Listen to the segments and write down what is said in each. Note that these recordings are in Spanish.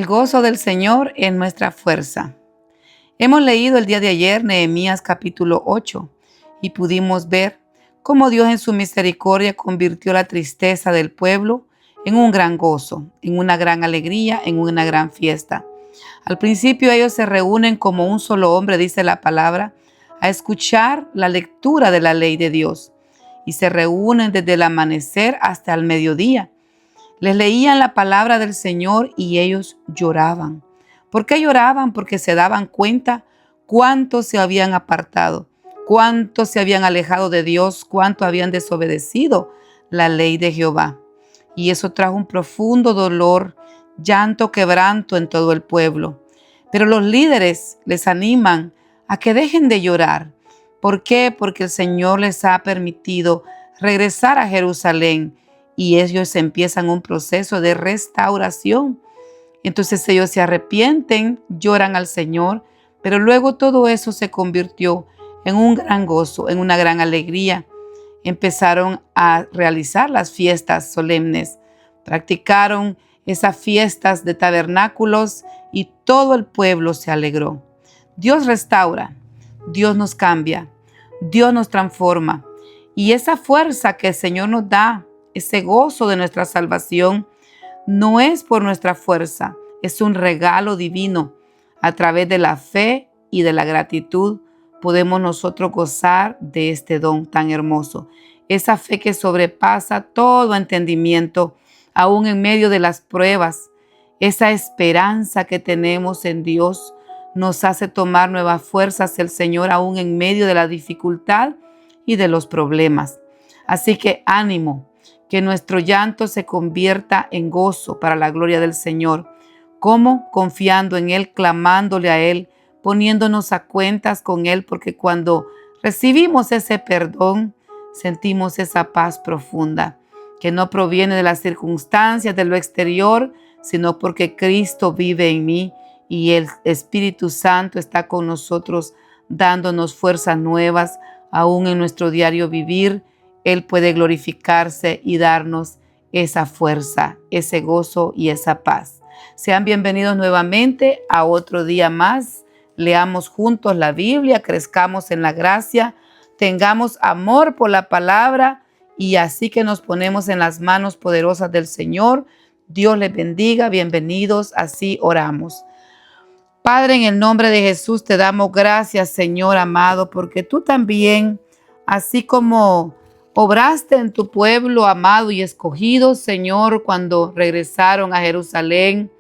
El gozo del Señor es nuestra fuerza. Hemos leído el día de ayer Nehemías capítulo 8 y pudimos ver cómo Dios en su misericordia convirtió la tristeza del pueblo en un gran gozo, en una gran alegría, en una gran fiesta. Al principio ellos se reúnen como un solo hombre, dice la palabra, a escuchar la lectura de la ley de Dios y se reúnen desde el amanecer hasta el mediodía. Les leían la palabra del Señor y ellos lloraban. ¿Por qué lloraban? Porque se daban cuenta cuánto se habían apartado, cuánto se habían alejado de Dios, cuánto habían desobedecido la ley de Jehová. Y eso trajo un profundo dolor, llanto, quebranto en todo el pueblo. Pero los líderes les animan a que dejen de llorar. ¿Por qué? Porque el Señor les ha permitido regresar a Jerusalén y ellos empiezan un proceso de restauración. Entonces ellos se arrepienten, lloran al Señor, pero luego todo eso se convirtió en un gran gozo, en una gran alegría. Empezaron a realizar las fiestas solemnes, practicaron esas fiestas de tabernáculos y todo el pueblo se alegró. Dios restaura, Dios nos cambia, Dios nos transforma y esa fuerza que el Señor nos da, ese gozo de nuestra salvación, no es por nuestra fuerza, es un regalo divino. A través de la fe y de la gratitud podemos nosotros gozar de este don tan hermoso. Esa fe que sobrepasa todo entendimiento, aún en medio de las pruebas. Esa esperanza que tenemos en Dios nos hace tomar nuevas fuerzas el Señor aún en medio de la dificultad y de los problemas. Así que ánimo, que nuestro llanto se convierta en gozo para la gloria del Señor. ¿Cómo? Confiando en Él, clamándole a Él, poniéndonos a cuentas con Él, porque cuando recibimos ese perdón, sentimos esa paz profunda, que no proviene de las circunstancias, de lo exterior, sino porque Cristo vive en mí y el Espíritu Santo está con nosotros, dándonos fuerzas nuevas, aún en nuestro diario vivir. Él puede glorificarse y darnos esa fuerza, ese gozo y esa paz. Sean bienvenidos nuevamente a otro día más. Leamos juntos la Biblia, crezcamos en la gracia, tengamos amor por la palabra y así que nos ponemos en las manos poderosas del Señor. Dios les bendiga, bienvenidos, así oramos. Padre, en el nombre de Jesús te damos gracias, Señor amado, porque tú también, así como obraste en tu pueblo amado y escogido, Señor, cuando regresaron a Jerusalén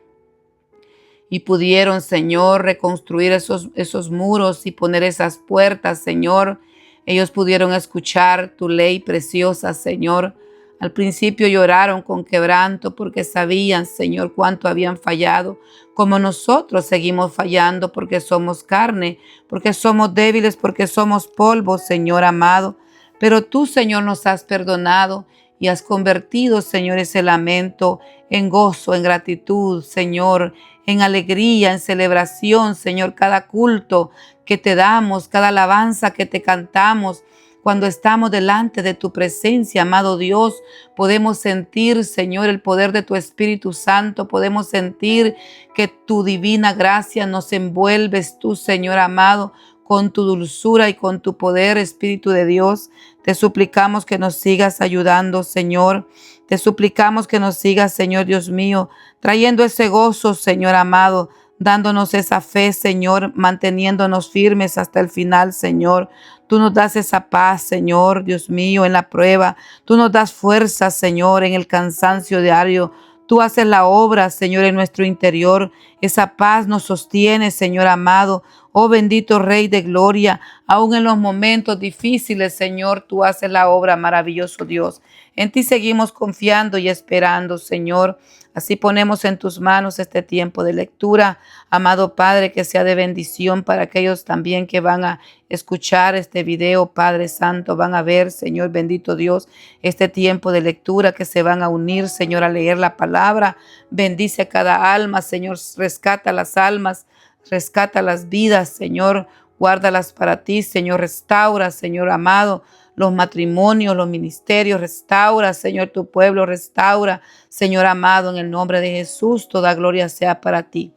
y pudieron, Señor, reconstruir esos muros y poner esas puertas, Señor. Ellos pudieron escuchar tu ley preciosa, Señor. Al principio lloraron con quebranto porque sabían, Señor, cuánto habían fallado, como nosotros seguimos fallando porque somos carne, porque somos débiles, porque somos polvo, Señor amado. Pero tú, Señor, nos has perdonado y has convertido, Señor, ese lamento en gozo, en gratitud, Señor, en alegría, en celebración, Señor, cada culto que te damos, cada alabanza que te cantamos. Cuando estamos delante de tu presencia, amado Dios, podemos sentir, Señor, el poder de tu Espíritu Santo. Podemos sentir que tu divina gracia nos envuelves tú, Señor amado, con tu dulzura y con tu poder, Espíritu de Dios. Te suplicamos que nos sigas ayudando, Señor. Te suplicamos que nos sigas, Señor Dios mío, trayendo ese gozo, Señor amado, dándonos esa fe, Señor, manteniéndonos firmes hasta el final, Señor. Tú nos das esa paz, Señor, Dios mío, en la prueba. Tú nos das fuerza, Señor, en el cansancio diario. Tú haces la obra, Señor, en nuestro interior. Esa paz nos sostiene, Señor amado. Oh bendito Rey de Gloria, aún en los momentos difíciles, Señor, tú haces la obra, maravilloso Dios. En ti seguimos confiando y esperando, Señor. Así ponemos en tus manos este tiempo de lectura, amado Padre, que sea de bendición para aquellos también que van a escuchar este video, Padre Santo, van a ver, Señor bendito Dios, este tiempo de lectura, que se van a unir, Señor, a leer la palabra. Bendice a cada alma, Señor, rescata las almas, rescata las vidas, Señor, guárdalas para ti, Señor, restaura, Señor amado, los matrimonios, los ministerios. Restaura, Señor, tu pueblo, restaura, Señor amado, en el nombre de Jesús. Toda gloria sea para ti.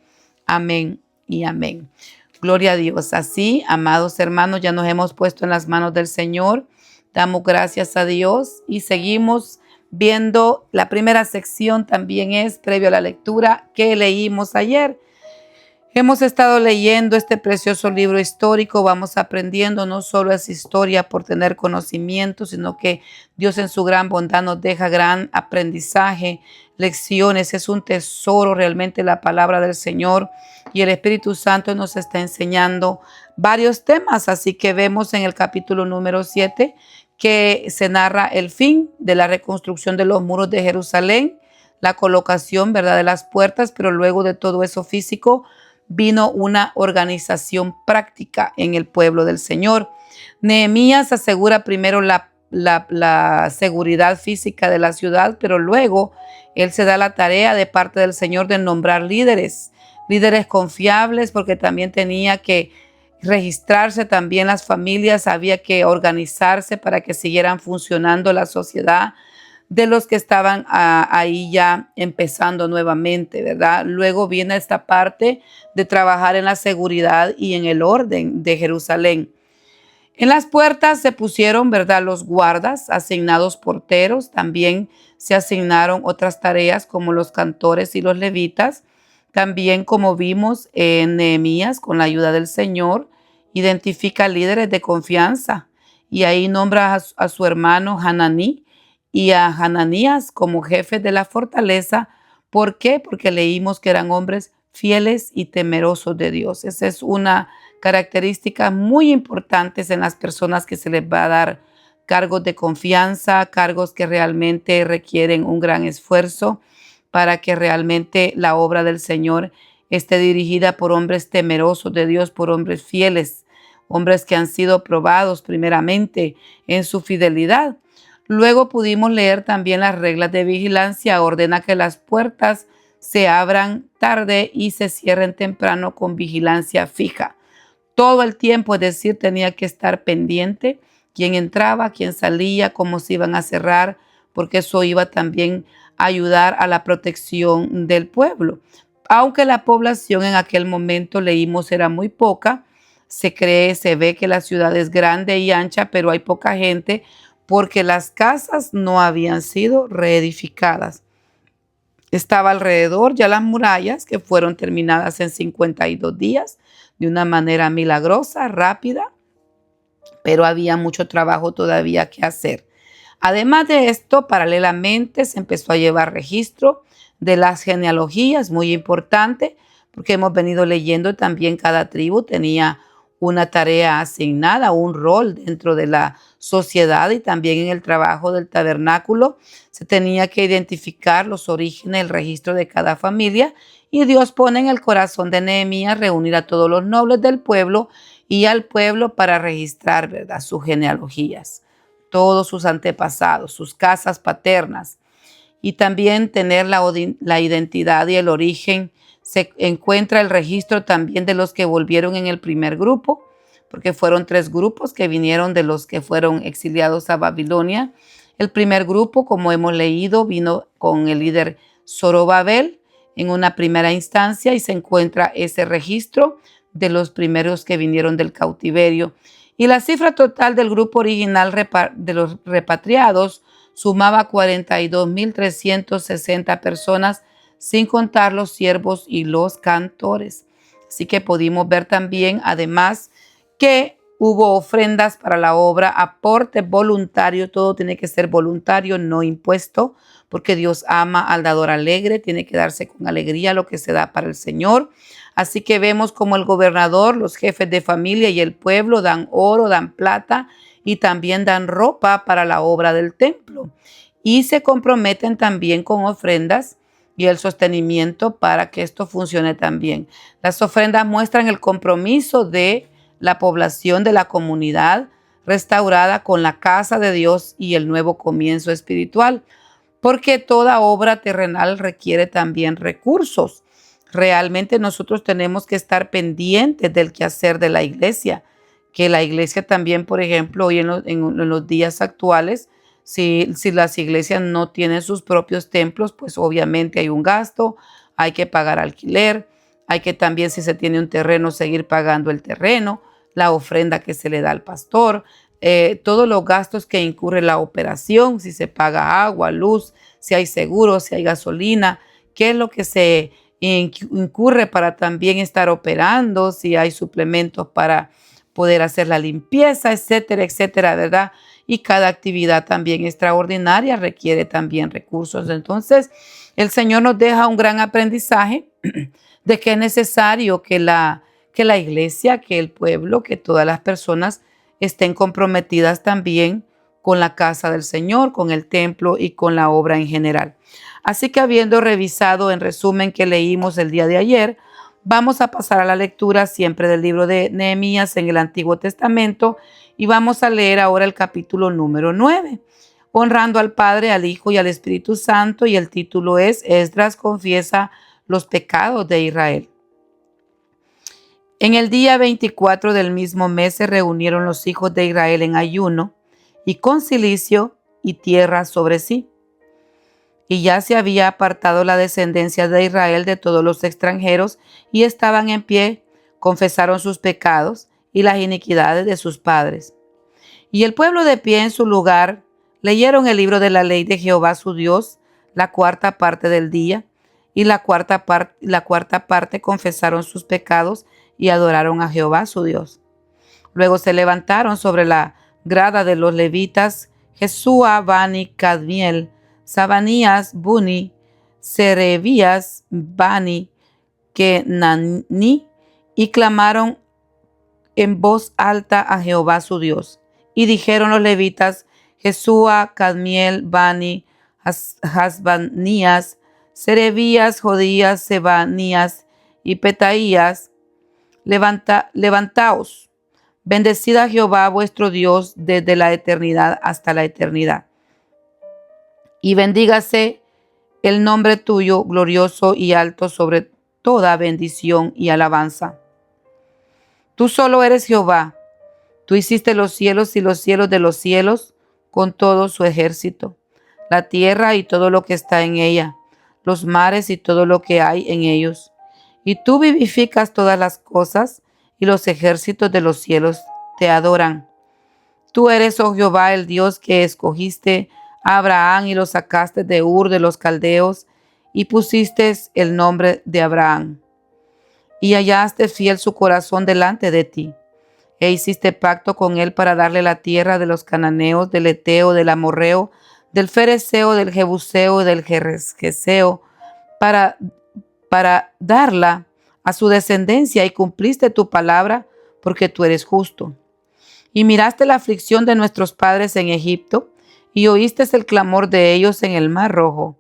Amén y amén. Gloria a Dios. Así, amados hermanos, ya nos hemos puesto en las manos del Señor. Damos gracias a Dios y seguimos viendo. La primera sección también es previo a la lectura que leímos ayer. Hemos estado leyendo este precioso libro histórico, vamos aprendiendo. No solo es historia por tener conocimiento, sino que Dios en su gran bondad nos deja gran aprendizaje, lecciones. Es un tesoro realmente la palabra del Señor, y el Espíritu Santo nos está enseñando varios temas. Así que vemos en el capítulo número 7 que se narra el fin de la reconstrucción de los muros de Jerusalén, la colocación, ¿verdad?, de las puertas, pero luego de todo eso físico vino una organización práctica en el pueblo del Señor. Nehemías asegura primero la seguridad física de la ciudad, pero luego él se da la tarea de parte del Señor de nombrar líderes confiables, porque también tenía que registrarse también las familias, había que organizarse para que siguieran funcionando la sociedad de los que estaban ahí ya empezando nuevamente, ¿verdad? Luego viene esta parte de trabajar en la seguridad y en el orden de Jerusalén. En las puertas se pusieron, ¿verdad?, los guardas, asignados porteros. También se asignaron otras tareas como los cantores y los levitas. También, como vimos en Nehemías, con la ayuda del Señor, identifica líderes de confianza y ahí nombra a su hermano Hananí y a Hananías como jefes de la fortaleza. ¿Por qué? Porque leímos que eran hombres fieles y temerosos de Dios. Esa es una característica muy importante en las personas que se les va a dar cargos de confianza, cargos que realmente requieren un gran esfuerzo para que realmente la obra del Señor esté dirigida por hombres temerosos de Dios, por hombres fieles, hombres que han sido probados primeramente en su fidelidad. Luego pudimos leer también las reglas de vigilancia. Ordena que las puertas se abran tarde y se cierren temprano con vigilancia fija. Todo el tiempo, es decir, tenía que estar pendiente quién entraba, quién salía, cómo se iban a cerrar, porque eso iba también a ayudar a la protección del pueblo. Aunque la población en aquel momento, leímos, era muy poca, se ve que la ciudad es grande y ancha, pero hay poca gente porque las casas no habían sido reedificadas. Estaba alrededor ya las murallas, que fueron terminadas en 52 días de una manera milagrosa, rápida, pero había mucho trabajo todavía que hacer. Además de esto, paralelamente se empezó a llevar registro de las genealogías, muy importante, porque hemos venido leyendo también cada tribu tenía una tarea asignada, un rol dentro de la sociedad, y también en el trabajo del tabernáculo se tenía que identificar los orígenes, el registro de cada familia, y Dios pone en el corazón de Nehemías reunir a todos los nobles del pueblo y al pueblo para registrar, ¿verdad?, sus genealogías, todos sus antepasados, sus casas paternas, y también tener la identidad y el origen. Se encuentra el registro también de los que volvieron en el primer grupo, porque fueron 3 grupos que vinieron de los que fueron exiliados a Babilonia. El primer grupo, como hemos leído, vino con el líder Zorobabel en una primera instancia, y se encuentra ese registro de los primeros que vinieron del cautiverio. Y la cifra total del grupo original de los repatriados sumaba 42.360 personas, sin contar los siervos y los cantores. Así que pudimos ver también, además, que hubo ofrendas para la obra, aporte voluntario. Todo tiene que ser voluntario, no impuesto, porque Dios ama al dador alegre. Tiene que darse con alegría lo que se da para el Señor. Así que vemos como el gobernador, los jefes de familia y el pueblo dan oro, dan plata y también dan ropa para la obra del templo. Y se comprometen también con ofrendas y el sostenimiento para que esto funcione también. Las ofrendas muestran el compromiso de la población de la comunidad restaurada con la casa de Dios y el nuevo comienzo espiritual, porque toda obra terrenal requiere también recursos. Realmente nosotros tenemos que estar pendientes del quehacer de la iglesia, que la iglesia también, por ejemplo, hoy en los días actuales, si las iglesias no tienen sus propios templos, pues obviamente hay un gasto, hay que pagar alquiler, hay que también, si se tiene un terreno, seguir pagando el terreno, la ofrenda que se le da al pastor, todos los gastos que incurre la operación, si se paga agua, luz, si hay seguro, si hay gasolina, qué es lo que se incurre para también estar operando, si hay suplementos para poder hacer la limpieza, etcétera, etcétera, ¿verdad? Y cada actividad también extraordinaria requiere también recursos. Entonces, el Señor nos deja un gran aprendizaje de que es necesario que la iglesia, que el pueblo, que todas las personas estén comprometidas también con la casa del Señor, con el templo y con la obra en general. Así que habiendo revisado en resumen que leímos el día de ayer, vamos a pasar a la lectura siempre del libro de Nehemías en el Antiguo Testamento y vamos a leer ahora el capítulo número 9, honrando al Padre, al Hijo y al Espíritu Santo, y el título es Esdras confiesa los pecados de Israel. En el día 24 del mismo mes se reunieron los hijos de Israel en ayuno y con cilicio y tierra sobre sí. Y ya se había apartado la descendencia de Israel de todos los extranjeros y estaban en pie, confesaron sus pecados y las iniquidades de sus padres. Y el pueblo de pie en su lugar leyeron el libro de la ley de Jehová su Dios, la cuarta parte del día, y la cuarta parte confesaron sus pecados y adoraron a Jehová su Dios. Luego se levantaron sobre la grada de los levitas Jesúa, Bani, Cadmiel, Sabanías, Buni, Serebías, Bani, Kenani, y clamaron en voz alta a Jehová su Dios. Y dijeron los levitas, Jesúa, Cadmiel, Bani, Hasbanías, Serebías, Jodías, Sebanías y Petaías, levantaos, bendecid a Jehová vuestro Dios desde la eternidad hasta la eternidad. Y bendígase el nombre tuyo glorioso y alto sobre toda bendición y alabanza. Tú solo eres Jehová. Tú hiciste los cielos y los cielos de los cielos con todo su ejército, la tierra y todo lo que está en ella, los mares y todo lo que hay en ellos. Y tú vivificas todas las cosas y los ejércitos de los cielos te adoran. Tú eres, oh Jehová, el Dios que escogiste a Abraham y lo sacaste de Ur de los Caldeos y pusiste el nombre de Abraham. Y hallaste fiel su corazón delante de ti. E hiciste pacto con él para darle la tierra de los cananeos, del eteo, del amorreo, del fereceo, del jebuseo y del gergeseo, para darla a su descendencia, y cumpliste tu palabra porque tú eres justo. Y miraste la aflicción de nuestros padres en Egipto, y oíste el clamor de ellos en el Mar Rojo.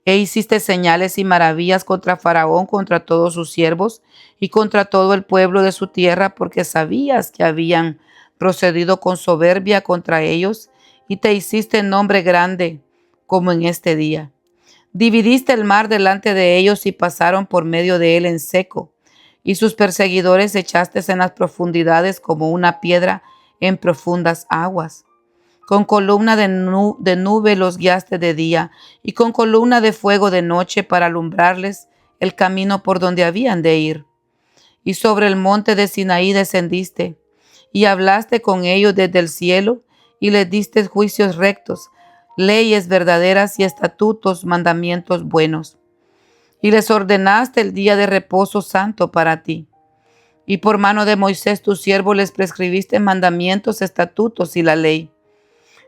E hiciste señales y maravillas contra Faraón, contra todos sus siervos y contra todo el pueblo de su tierra, porque sabías que habían procedido con soberbia contra ellos, y te hiciste nombre grande como en este día. Dividiste el mar delante de ellos y pasaron por medio de él en seco, y sus perseguidores echaste en las profundidades como una piedra en profundas aguas. Con columna de nube los guiaste de día, y con columna de fuego de noche para alumbrarles el camino por donde habían de ir. Y sobre el monte de Sinaí descendiste, y hablaste con ellos desde el cielo, y les diste juicios rectos, leyes verdaderas y estatutos, mandamientos buenos. Y les ordenaste el día de reposo santo para ti. Y por mano de Moisés tu siervo les prescribiste mandamientos, estatutos y la ley.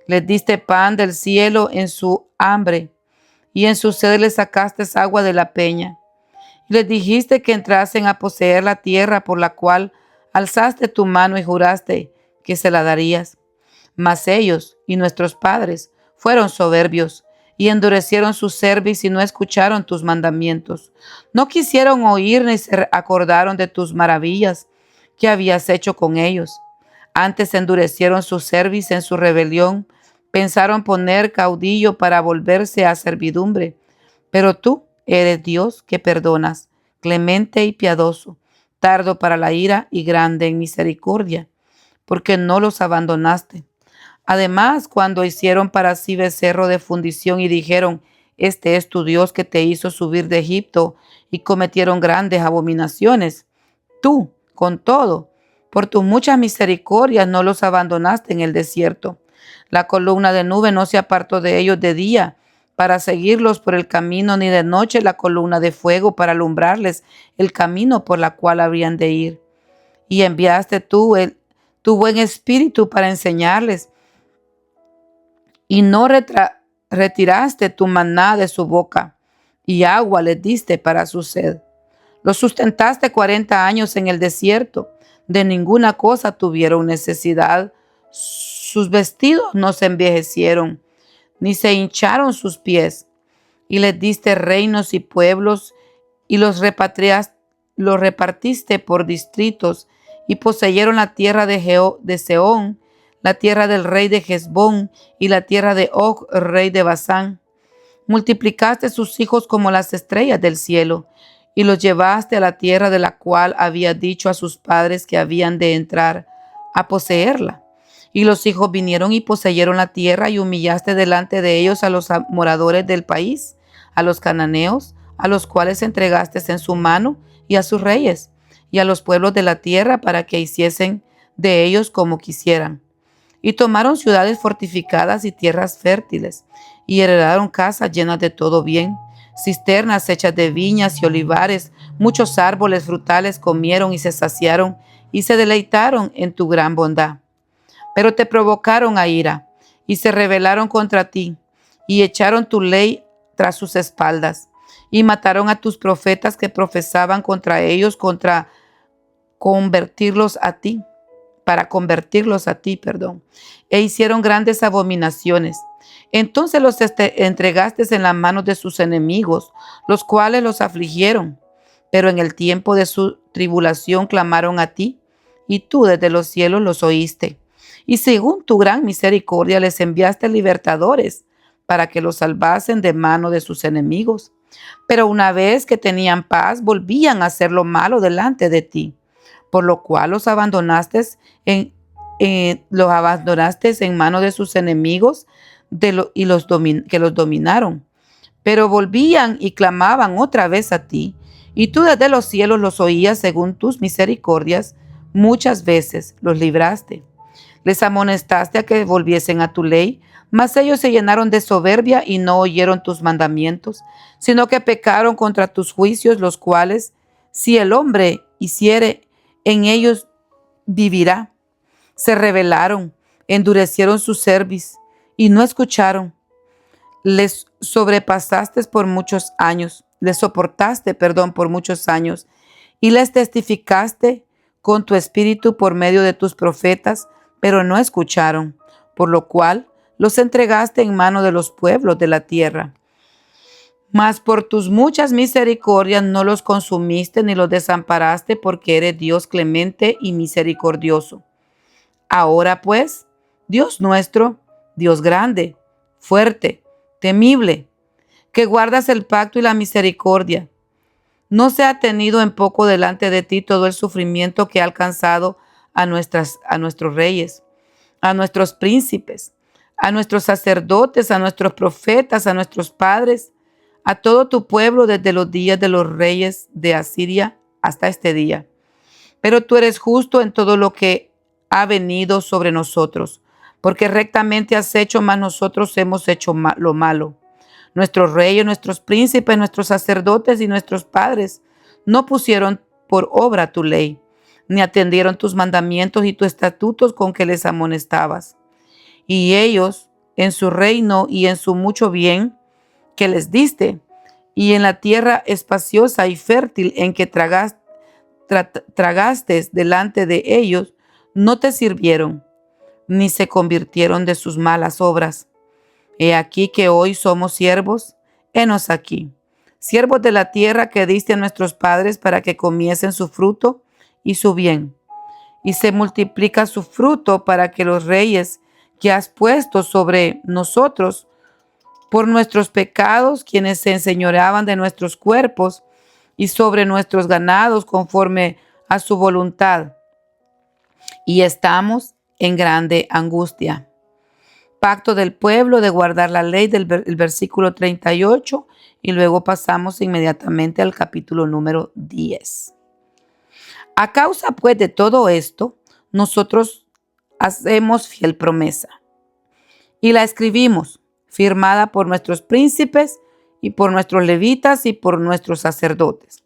Les diste pan del cielo en su hambre, y en su sed les sacaste agua de la peña. Y les dijiste que entrasen a poseer la tierra por la cual alzaste tu mano y juraste que se la darías. Mas ellos y nuestros padres fueron soberbios y endurecieron su cerviz y no escucharon tus mandamientos. No quisieron oír ni se acordaron de tus maravillas que habías hecho con ellos. Antes endurecieron su cerviz en su rebelión, pensaron poner caudillo para volverse a servidumbre. Pero tú eres Dios que perdonas, clemente y piadoso, tardo para la ira y grande en misericordia, porque no los abandonaste. Además, cuando hicieron para sí becerro de fundición y dijeron, este es tu Dios que te hizo subir de Egipto, y cometieron grandes abominaciones, tú, con todo, por tus muchas misericordias no los abandonaste en el desierto. La columna de nube no se apartó de ellos de día para seguirlos por el camino, ni de noche la columna de fuego para alumbrarles el camino por la cual habrían de ir. Y enviaste tú tu buen espíritu para enseñarles, y no retiraste tu maná de su boca, y agua les diste para su sed. Los sustentaste 40 años en el desierto, de ninguna cosa tuvieron necesidad. Sus vestidos no se envejecieron, ni se hincharon sus pies. Y les diste reinos y pueblos, y los repartiste por distritos, y poseyeron la tierra de Sehón, la tierra del rey de Hesbón, y la tierra de Og, rey de Basán. Multiplicaste sus hijos como las estrellas del cielo, y los llevaste a la tierra de la cual había dicho a sus padres que habían de entrar a poseerla. Y los hijos vinieron y poseyeron la tierra, y humillaste delante de ellos a los moradores del país, a los cananeos, a los cuales entregaste en su mano, y a sus reyes, y a los pueblos de la tierra, para que hiciesen de ellos como quisieran. Y tomaron ciudades fortificadas y tierras fértiles, y heredaron casas llenas de todo bien, cisternas hechas de viñas y olivares, muchos árboles frutales comieron y se saciaron, y se deleitaron en tu gran bondad. Pero te provocaron a ira, y se rebelaron contra ti, y echaron tu ley tras sus espaldas, y mataron a tus profetas que profesaban contra ellos, para convertirlos a ti, e hicieron grandes abominaciones. Entonces los entregaste en las manos de sus enemigos, los cuales los afligieron. Pero en el tiempo de su tribulación clamaron a ti, y tú desde los cielos los oíste. Y según tu gran misericordia les enviaste libertadores, para que los salvasen de mano de sus enemigos. Pero una vez que tenían paz, volvían a hacer lo malo delante de ti, por lo cual los abandonaste en mano de sus enemigos que los dominaron. Pero volvían y clamaban otra vez a ti, y tú desde los cielos los oías según tus misericordias. Muchas veces los libraste. Les amonestaste a que volviesen a tu ley, mas ellos se llenaron de soberbia y no oyeron tus mandamientos, sino que pecaron contra tus juicios, los cuales, si el hombre hiciere, en ellos vivirá. Se rebelaron, endurecieron su cerviz y no escucharon. Les soportaste por muchos años, y les testificaste con tu espíritu por medio de tus profetas, pero no escucharon, por lo cual los entregaste en mano de los pueblos de la tierra. Mas por tus muchas misericordias no los consumiste ni los desamparaste, porque eres Dios clemente y misericordioso. Ahora pues, Dios nuestro, Dios grande, fuerte, temible, que guardas el pacto y la misericordia, no se ha tenido en poco delante de ti todo el sufrimiento que ha alcanzado a nuestros reyes, a nuestros príncipes, a nuestros sacerdotes, a nuestros profetas, a nuestros padres, a todo tu pueblo desde los días de los reyes de Asiria hasta este día. Pero tú eres justo en todo lo que ha venido sobre nosotros, porque rectamente has hecho, mas nosotros hemos hecho lo malo. Nuestros reyes, nuestros príncipes, nuestros sacerdotes y nuestros padres no pusieron por obra tu ley, ni atendieron tus mandamientos y tus estatutos con que les amonestabas. Y ellos, en su reino y en su mucho bien que les diste, y en la tierra espaciosa y fértil en que tragaste delante de ellos, no te sirvieron, ni se convirtieron de sus malas obras. He aquí que hoy somos siervos, henos aquí, siervos de la tierra que diste a nuestros padres para que comiesen su fruto y su bien. Y se multiplica su fruto para que los reyes que has puesto sobre nosotros por nuestros pecados, quienes se enseñoreaban de nuestros cuerpos y sobre nuestros ganados conforme a su voluntad, y estamos en grande angustia. Pacto del pueblo de guardar la ley el versículo 38 y luego pasamos inmediatamente al capítulo número 10. A causa pues de todo esto, nosotros hacemos fiel promesa y la escribimos, firmada por nuestros príncipes y por nuestros levitas y por nuestros sacerdotes.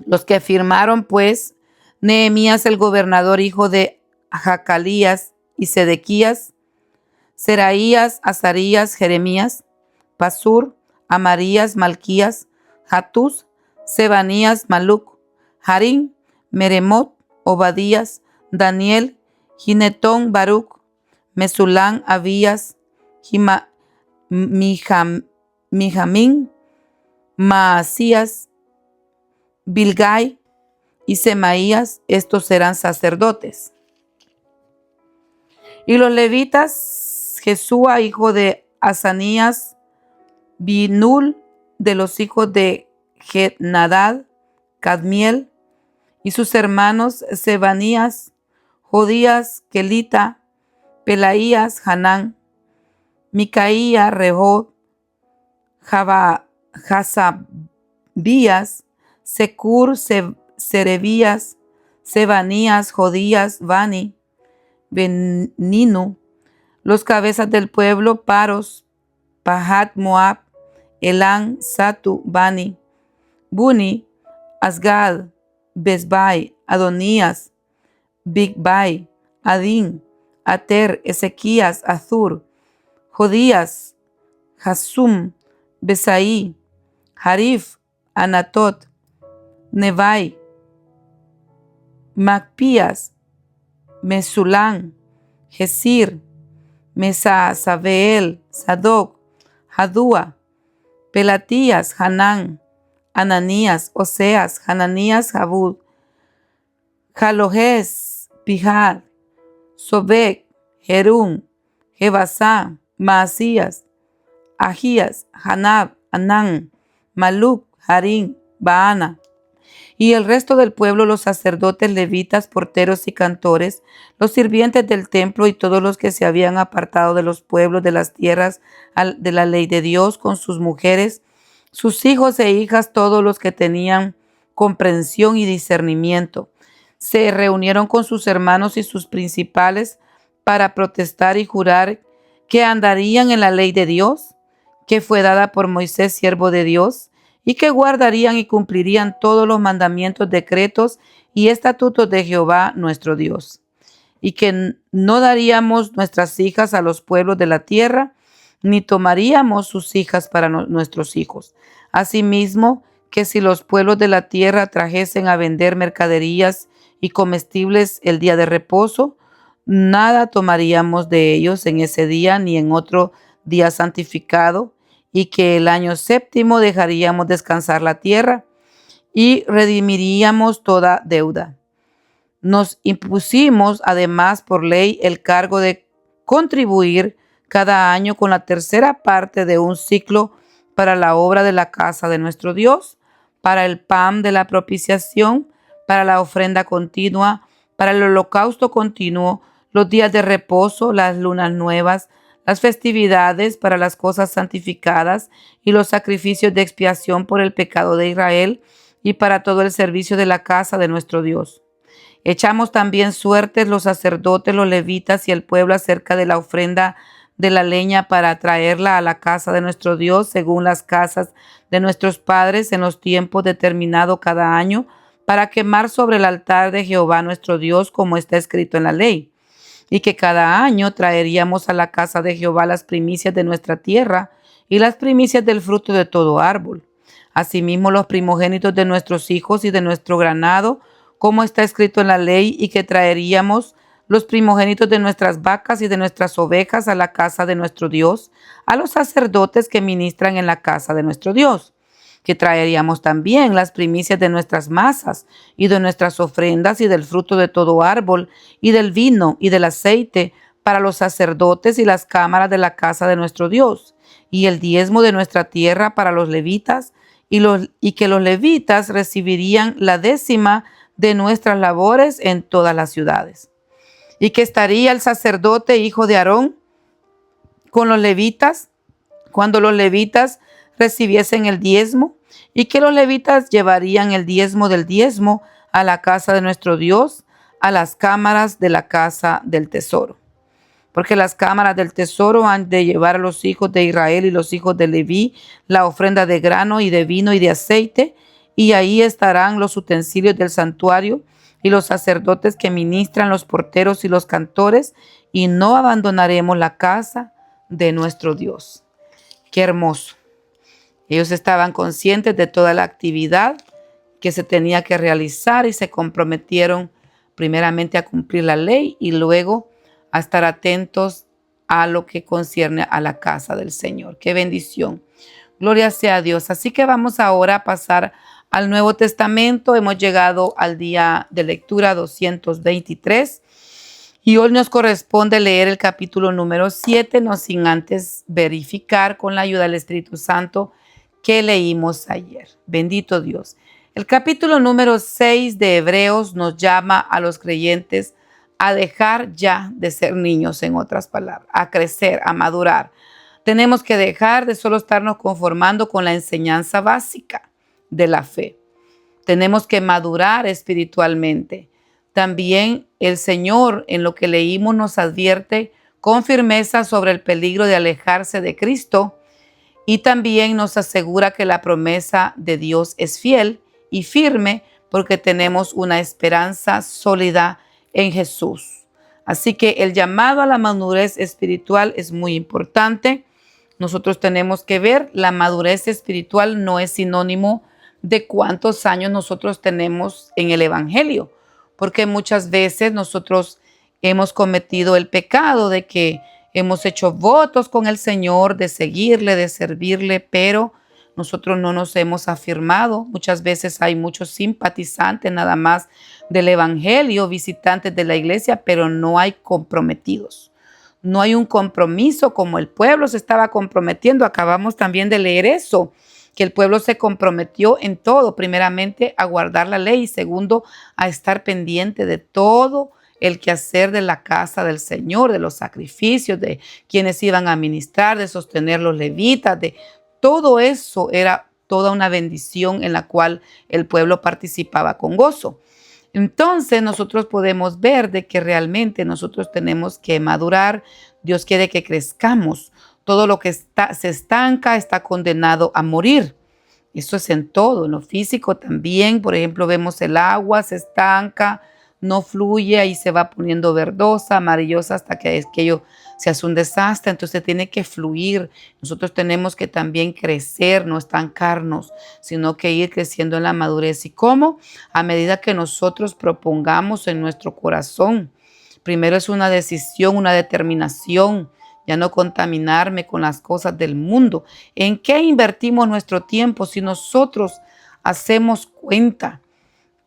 Los que firmaron pues Nehemías el gobernador, hijo de Jacalías, y Sedequías, Seraías, Azarías, Jeremías, Pasur, Amarías, Malquías, Hatús, Sebanías, Maluc, Harim, Meremot, Obadías, Daniel, Ginetón, Baruch, Mesulán, Abías, Mijamín, Maasías, Bilgai y Semaías. Estos eran sacerdotes. Y los levitas, Jesúa, hijo de Asanías, Binul, de los hijos de Nadad, Cadmiel, y sus hermanos Sebanías, Jodías, Kelita, Pelaías, Hanán, Micaía, Rehod, Hasabías, Secur, Serebías, Sebanías, Jodías, Bani, Beninu, los cabezas del pueblo, Paros, Pahat Moab, Elán, Satu, Bani, Buni, Asgad, Besbai, Adonías, Bigbai, Adín, Ater, Ezequías, Azur, Jodías, Hasum, Besaí, Harif, Anatot, Nebai, Macpías, Mesulán, Gesir, Mesasabeel, Sadoc, Hadúa, Pelatías, Hanán, Ananías, Oseas, Hananías, Jabud, Jalojes, Pijad, Sobek, Jerún, Jebasá, Maasías, Agías, Hanab, Anán, Maluc, Harín, Baana. Y el resto del pueblo, los sacerdotes, levitas, porteros y cantores, los sirvientes del templo y todos los que se habían apartado de los pueblos de las tierras de la ley de Dios, con sus mujeres, sus hijos e hijas, todos los que tenían comprensión y discernimiento, se reunieron con sus hermanos y sus principales para protestar y jurar que andarían en la ley de Dios, que fue dada por Moisés, siervo de Dios, y que guardarían y cumplirían todos los mandamientos, decretos y estatutos de Jehová nuestro Dios, y que no daríamos nuestras hijas a los pueblos de la tierra, ni tomaríamos sus hijas para nuestros hijos. Asimismo, que si los pueblos de la tierra trajesen a vender mercaderías y comestibles el día de reposo, nada tomaríamos de ellos en ese día ni en otro día santificado, y que el año séptimo dejaríamos descansar la tierra y redimiríamos toda deuda. Nos impusimos además por ley el cargo de contribuir cada año con la tercera parte de un ciclo para la obra de la casa de nuestro Dios, para el pan de la propiciación, para la ofrenda continua, para el holocausto continuo, los días de reposo, las lunas nuevas, las festividades, para las cosas santificadas y los sacrificios de expiación por el pecado de Israel y para todo el servicio de la casa de nuestro Dios. Echamos también suertes los sacerdotes, los levitas y el pueblo acerca de la ofrenda de la leña para traerla a la casa de nuestro Dios según las casas de nuestros padres en los tiempos determinados cada año para quemar sobre el altar de Jehová nuestro Dios como está escrito en la ley. Y que cada año traeríamos a la casa de Jehová las primicias de nuestra tierra y las primicias del fruto de todo árbol. Asimismo los primogénitos de nuestros hijos y de nuestro ganado, como está escrito en la ley, y que traeríamos los primogénitos de nuestras vacas y de nuestras ovejas a la casa de nuestro Dios, a los sacerdotes que ministran en la casa de nuestro Dios. Que traeríamos también las primicias de nuestras masas y de nuestras ofrendas y del fruto de todo árbol y del vino y del aceite para los sacerdotes y las cámaras de la casa de nuestro Dios, y el diezmo de nuestra tierra para los levitas, y que los levitas recibirían la décima de nuestras labores en todas las ciudades. Y que estaría el sacerdote hijo de Aarón con los levitas cuando los levitas recibiesen el diezmo, y que los levitas llevarían el diezmo del diezmo a la casa de nuestro Dios, a las cámaras de la casa del tesoro. Porque las cámaras del tesoro han de llevar a los hijos de Israel y los hijos de Leví la ofrenda de grano y de vino y de aceite, y ahí estarán los utensilios del santuario y los sacerdotes que ministran, los porteros y los cantores, y no abandonaremos la casa de nuestro Dios. Qué hermoso. Ellos estaban conscientes de toda la actividad que se tenía que realizar y se comprometieron primeramente a cumplir la ley y luego a estar atentos a lo que concierne a la casa del Señor. Qué bendición. Gloria sea a Dios. Así que vamos ahora a pasar al Nuevo Testamento. Hemos llegado al día de lectura 223. Y hoy nos corresponde leer el capítulo número 7, no sin antes verificar con la ayuda del Espíritu Santo que leímos ayer. Bendito Dios. El capítulo número 6 de Hebreos nos llama a los creyentes a dejar ya de ser niños, en otras palabras, a crecer, a madurar. Tenemos que dejar de solo estarnos conformando con la enseñanza básica de la fe. Tenemos que madurar espiritualmente. También el Señor, en lo que leímos, nos advierte con firmeza sobre el peligro de alejarse de Cristo, y también nos asegura que la promesa de Dios es fiel y firme porque tenemos una esperanza sólida en Jesús. Así que el llamado a la madurez espiritual es muy importante. Nosotros tenemos que ver, la madurez espiritual no es sinónimo de cuántos años nosotros tenemos en el Evangelio, porque muchas veces nosotros hemos cometido el pecado de que hemos hecho votos con el Señor de seguirle, de servirle, pero nosotros no nos hemos afirmado. Muchas veces hay muchos simpatizantes nada más del Evangelio, visitantes de la iglesia, pero no hay comprometidos. No hay un compromiso como el pueblo se estaba comprometiendo. Acabamos también de leer eso, que el pueblo se comprometió en todo, primeramente a guardar la ley y segundo a estar pendiente de todo el quehacer de la casa del Señor, de los sacrificios, de quienes iban a ministrar, de sostener los levitas, de todo eso era toda una bendición en la cual el pueblo participaba con gozo. Entonces nosotros podemos ver de que realmente nosotros tenemos que madurar. Dios quiere que crezcamos. Todo lo que se estanca está condenado a morir. Eso es en todo, en lo físico también. Por ejemplo, vemos el agua, se estanca, no fluye, ahí se va poniendo verdosa, amarillosa, hasta que aquello se hace un desastre. Entonces tiene que fluir. Nosotros tenemos que también crecer, no estancarnos, sino que ir creciendo en la madurez. ¿Y cómo? A medida que nosotros propongamos en nuestro corazón. Primero es una decisión, una determinación. Ya no contaminarme con las cosas del mundo. ¿En qué invertimos nuestro tiempo si nosotros hacemos cuenta?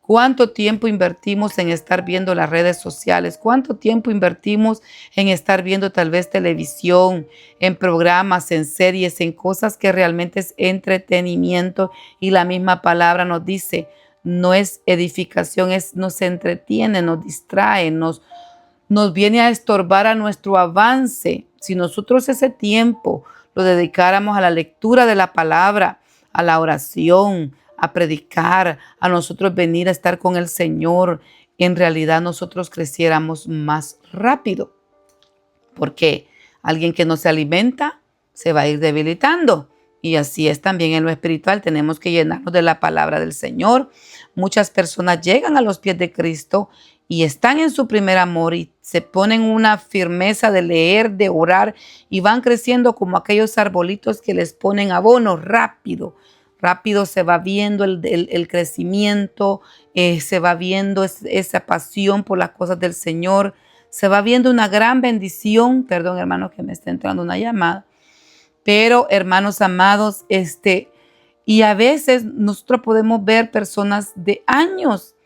¿Cuánto tiempo invertimos en estar viendo las redes sociales? ¿Cuánto tiempo invertimos en estar viendo tal vez televisión, en programas, en series, en cosas que realmente es entretenimiento? Y la misma palabra nos dice, no es edificación, nos entretiene, nos distrae, nos viene a estorbar a nuestro avance. Si nosotros ese tiempo lo dedicáramos a la lectura de la palabra, a la oración, a predicar, a nosotros venir a estar con el Señor, en realidad nosotros creciéramos más rápido. Porque alguien que no se alimenta se va a ir debilitando. Y así es también en lo espiritual. Tenemos que llenarnos de la palabra del Señor. Muchas personas llegan a los pies de Cristo y están en su primer amor y se ponen una firmeza de leer, de orar y van creciendo como aquellos arbolitos que les ponen abono rápido. Rápido se va viendo el crecimiento, se va viendo esa pasión por las cosas del Señor, se va viendo una gran bendición. Perdón, hermanos, que me está entrando una llamada. Pero, hermanos amados, y a veces nosotros podemos ver personas de años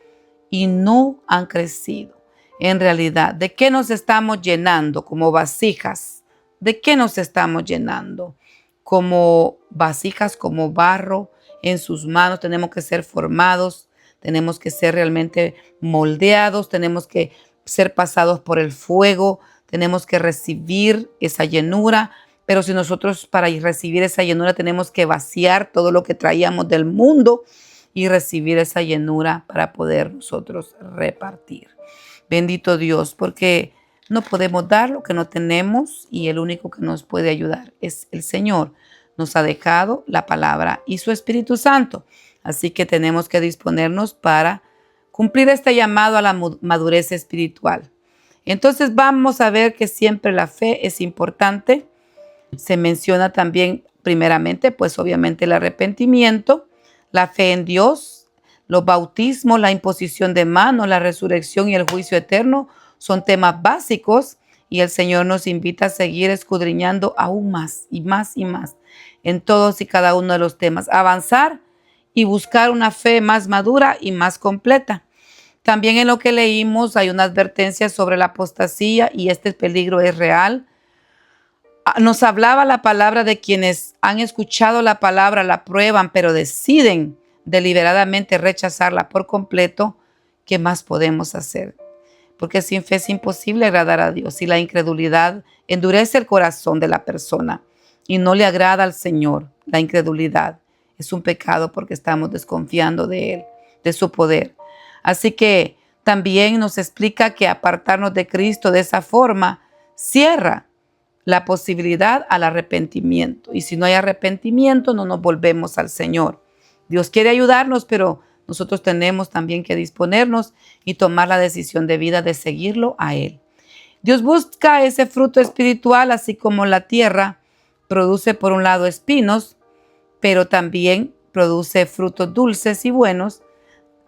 y no han crecido. En realidad, ¿de qué nos estamos llenando como vasijas? ¿De qué nos estamos llenando? Como vasijas, como barro en sus manos. Tenemos que ser formados, tenemos que ser realmente moldeados, tenemos que ser pasados por el fuego, tenemos que recibir esa llenura. Pero si nosotros para recibir esa llenura tenemos que vaciar todo lo que traíamos del mundo y recibir esa llenura para poder nosotros repartir. Bendito Dios, porque no podemos dar lo que no tenemos y el único que nos puede ayudar es el Señor. Nos ha dejado la palabra y su Espíritu Santo. Así que tenemos que disponernos para cumplir este llamado a la madurez espiritual. Entonces vamos a ver que siempre la fe es importante. Se menciona también primeramente, pues obviamente el arrepentimiento, la fe en Dios, los bautismos, la imposición de manos, la resurrección y el juicio eterno son temas básicos y el Señor nos invita a seguir escudriñando aún más y más y más en todos y cada uno de los temas, avanzar y buscar una fe más madura y más completa. También en lo que leímos hay una advertencia sobre la apostasía y este peligro es real. Nos hablaba la palabra de quienes han escuchado la palabra, la prueban, pero deciden deliberadamente rechazarla por completo. ¿Qué más podemos hacer? Porque sin fe es imposible agradar a Dios y la incredulidad endurece el corazón de la persona y no le agrada al Señor. La incredulidad es un pecado porque estamos desconfiando de Él, de su poder. Así que también nos explica que apartarnos de Cristo de esa forma cierra la posibilidad al arrepentimiento. Y si no hay arrepentimiento, no nos volvemos al Señor. Dios quiere ayudarnos, pero nosotros tenemos también que disponernos y tomar la decisión de vida de seguirlo a Él. Dios busca ese fruto espiritual, así como la tierra produce por un lado espinos, pero también produce frutos dulces y buenos.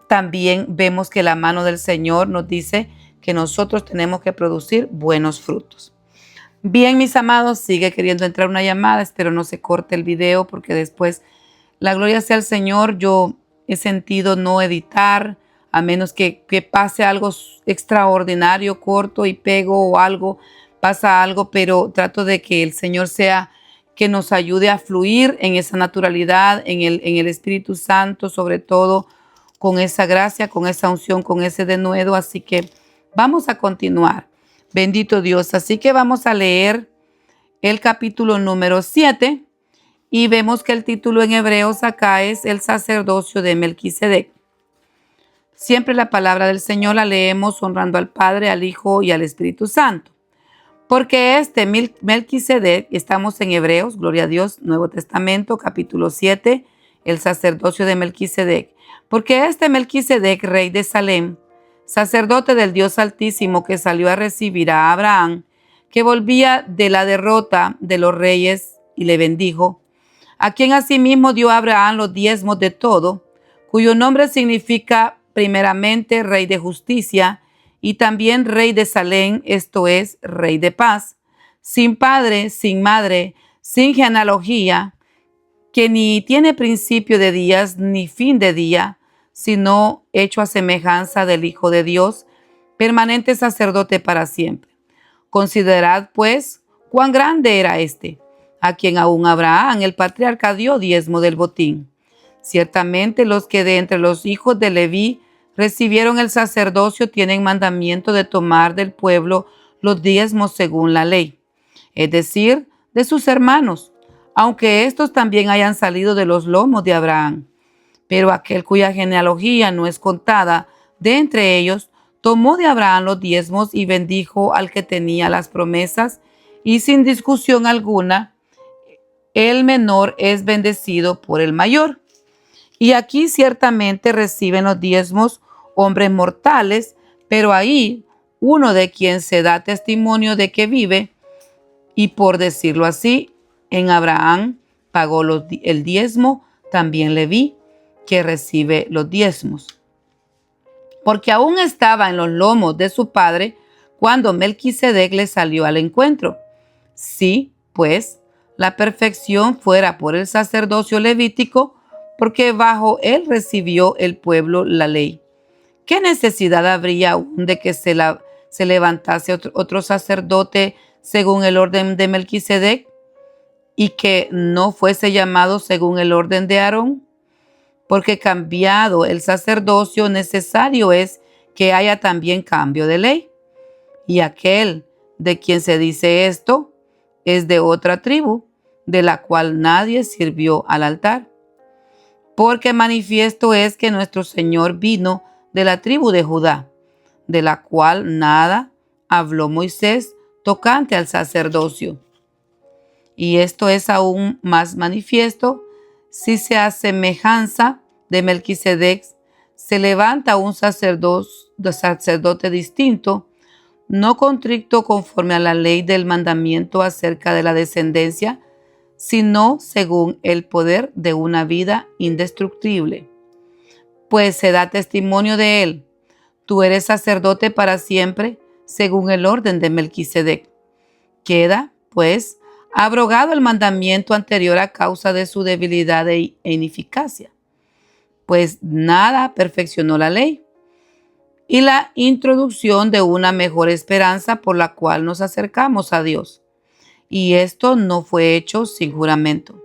También vemos que la mano del Señor nos dice que nosotros tenemos que producir buenos frutos. Bien, mis amados, sigue queriendo entrar una llamada. Espero no se corte el video porque después, la gloria sea al Señor, yo he sentido no editar, a menos que pase algo extraordinario, corto y pego o algo, pasa algo, pero trato de que el Señor sea que nos ayude a fluir en esa naturalidad, en el Espíritu Santo, sobre todo con esa gracia, con esa unción, con ese denuedo. Así que vamos a continuar. Bendito Dios. Así que vamos a leer el capítulo número 7 y vemos que el título en Hebreos acá es el sacerdocio de Melquisedec. Siempre la palabra del Señor la leemos honrando al Padre, al Hijo y al Espíritu Santo. Porque este Melquisedec, estamos en Hebreos, gloria a Dios, Nuevo Testamento, capítulo 7, el sacerdocio de Melquisedec. Porque este Melquisedec, rey de Salem, sacerdote del Dios Altísimo que salió a recibir a Abraham, que volvía de la derrota de los reyes y le bendijo, a quien asimismo dio a Abraham los diezmos de todo, cuyo nombre significa primeramente rey de justicia y también rey de Salem, esto es, rey de paz, sin padre, sin madre, sin genealogía, que ni tiene principio de días ni fin de día, sino hecho a semejanza del Hijo de Dios, permanente sacerdote para siempre. Considerad, pues, cuán grande era este, a quien aún Abraham, el patriarca, dio diezmo del botín. Ciertamente los que de entre los hijos de Leví recibieron el sacerdocio tienen mandamiento de tomar del pueblo los diezmos según la ley, es decir, de sus hermanos, aunque estos también hayan salido de los lomos de Abraham. Pero aquel cuya genealogía no es contada de entre ellos, tomó de Abraham los diezmos y bendijo al que tenía las promesas, y sin discusión alguna, el menor es bendecido por el mayor. Y aquí ciertamente reciben los diezmos hombres mortales, pero ahí uno de quien se da testimonio de que vive, y por decirlo así, en Abraham pagó el diezmo, también Leví, que recibe los diezmos. Porque aún estaba en los lomos de su padre cuando Melquisedec le salió al encuentro. Sí, pues, la perfección fuera por el sacerdocio levítico, porque bajo él recibió el pueblo la ley. ¿Qué necesidad habría aún de que se levantase otro sacerdote según el orden de Melquisedec y que no fuese llamado según el orden de Aarón? porque cambiado el sacerdocio, necesario es que haya también cambio de ley. Y aquel de quien se dice esto es de otra tribu, de la cual nadie sirvió al altar. Porque manifiesto es que nuestro Señor vino de la tribu de Judá, de la cual nada habló Moisés tocante al sacerdocio. Y esto es aún más manifiesto si se a semejanza de Melquisedec se levanta un sacerdote distinto, no contrito conforme a la ley del mandamiento acerca de la descendencia, sino según el poder de una vida indestructible. Pues se da testimonio de él: tú eres sacerdote para siempre, según el orden de Melquisedec. Queda, pues, abrogado el mandamiento anterior a causa de su debilidad e ineficacia, pues nada perfeccionó la ley, y la introducción de una mejor esperanza por la cual nos acercamos a Dios. Y esto no fue hecho sin juramento,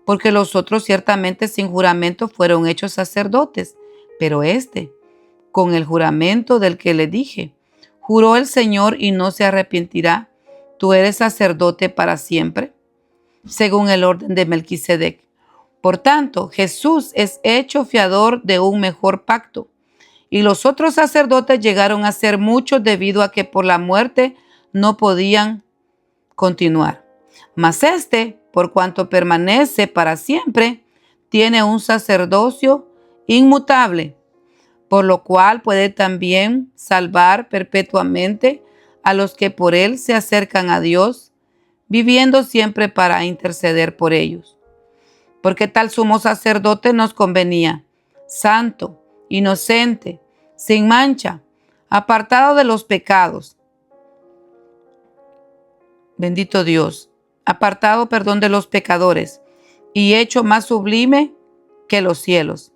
porque los otros ciertamente sin juramento fueron hechos sacerdotes, pero este, con el juramento del que le dije, juró el Señor y no se arrepentirá: tú eres sacerdote para siempre, según el orden de Melquisedec. Por tanto, Jesús es hecho fiador de un mejor pacto, y los otros sacerdotes llegaron a ser muchos debido a que por la muerte no podían continuar. Mas este, por cuanto permanece para siempre, tiene un sacerdocio inmutable, por lo cual puede también salvar perpetuamente a los que por él se acercan a Dios, viviendo siempre para interceder por ellos. Porque tal sumo sacerdote nos convenía: santo, inocente, sin mancha, apartado de los pecados. Bendito Dios, apartado, de los pecadores, y hecho más sublime que los cielos,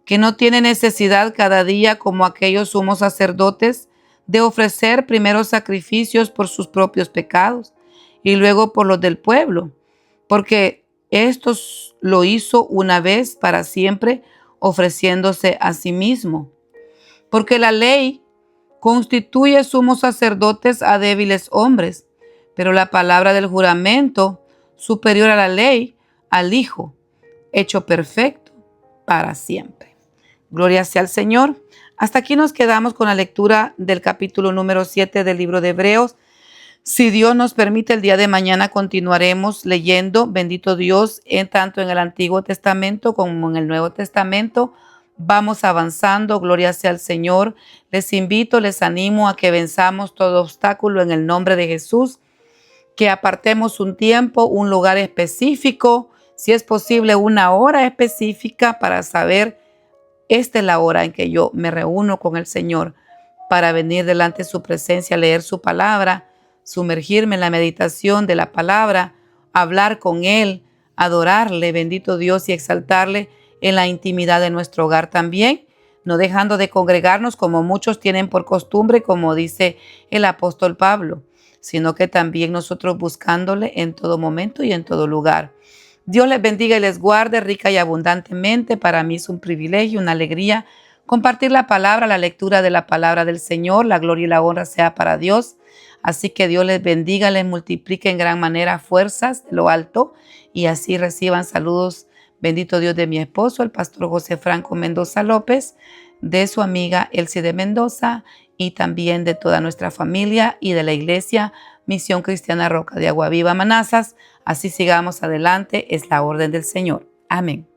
que no tiene necesidad cada día, como aquellos sumos sacerdotes, de ofrecer primero sacrificios por sus propios pecados y luego por los del pueblo, porque estos lo hizo una vez para siempre, ofreciéndose a sí mismo. Porque la ley constituye sumos sacerdotes a débiles hombres, pero la palabra del juramento, superior a la ley, al Hijo, hecho perfecto para siempre. Gloria sea al Señor. Hasta aquí nos quedamos con la lectura del capítulo número 7 del libro de Hebreos. Si Dios nos permite, el día de mañana continuaremos leyendo, bendito Dios, tanto en el Antiguo Testamento como en el Nuevo Testamento. Vamos avanzando, gloria sea al Señor. Les invito, les animo a que venzamos todo obstáculo en el nombre de Jesús, que apartemos un tiempo, un lugar específico, si es posible una hora específica, para saber: esta es la hora en que yo me reúno con el Señor para venir delante de su presencia, leer su palabra, sumergirme en la meditación de la palabra, hablar con Él, adorarle, bendito Dios, y exaltarle en la intimidad de nuestro hogar también, no dejando de congregarnos como muchos tienen por costumbre, como dice el apóstol Pablo, sino que también nosotros buscándole en todo momento y en todo lugar. Dios les bendiga y les guarde rica y abundantemente. Para mí es un privilegio, una alegría compartir la palabra, la lectura de la palabra del Señor. La gloria y la honra sea para Dios. Así que Dios les bendiga, les multiplique en gran manera fuerzas de lo alto, y así reciban saludos, bendito Dios, de mi esposo, el pastor José Franco Mendoza López, de su amiga Elsie de Mendoza, y también de toda nuestra familia y de la iglesia Misión Cristiana Roca de Agua Viva Manazas. Así sigamos adelante, es la orden del Señor. Amén.